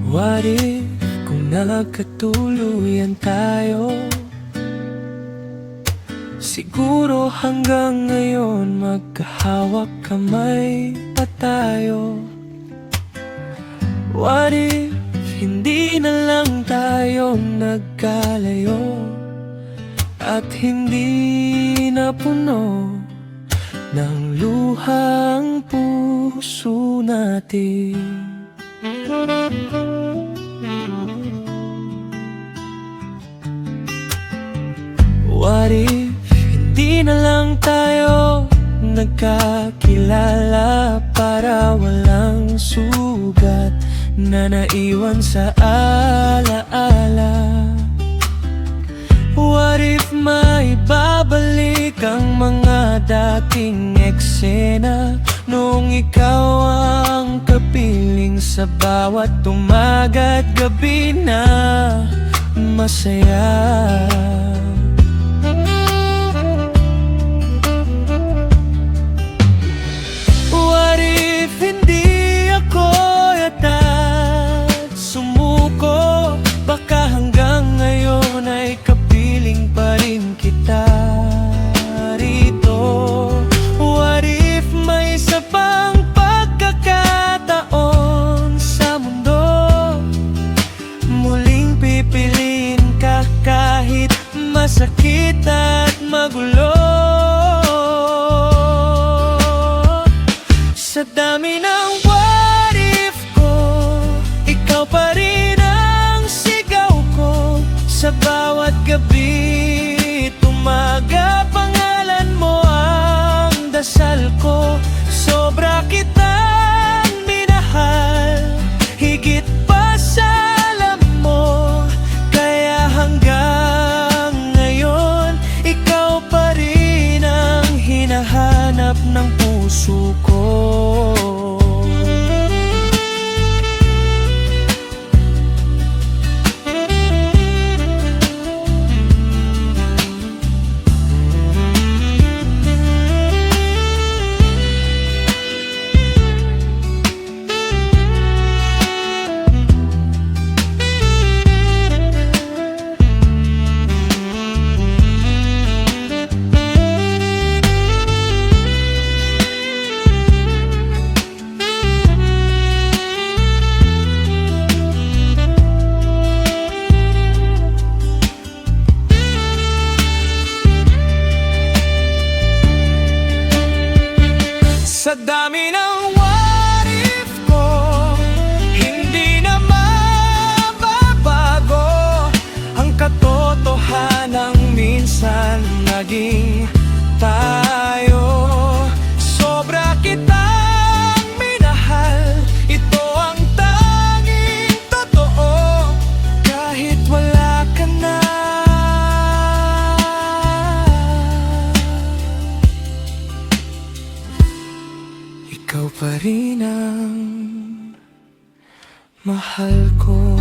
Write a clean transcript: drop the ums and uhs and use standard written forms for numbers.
What if kung nagkatuluyan tayo? Siguro hanggang ngayon magkahawak kamay pa tayo. What if hindi na lang tayo nagkalayo at hindi na puno ng luha ang puso natin? What if hindi na lang tayo nagkakilala para walang sugat na naiwan sa alaala? What if may babalik ang mga dating eksena noong ikaw ang kapiling sa bawat umaga't gabi na masaya? What if hindi ako yatat sumuko? Baka hanggang ngayon ay kapiling pa rin kita rito. What if may isa pang pagkakataon sa mundo? Muling pipiliin ka kahit masakit at magulo. Sa dami ng what if ko, ikaw pa rin ang sigaw ko. Sa bawat gabi, tumaga pangalan mo ang dasal ko. Sobra kitang minahal, higit pa sa alam mo. Kaya hanggang ngayon, ikaw pa rin ang hinahanap ng puso ko. Sa dami ng what if ko, hindi na mababago ang katotohanang minsan naging tayo. Sobra kitang minahal, ito ang tanging totoo. Kahit wala ka na, ikaw pa rin ang mahal ko.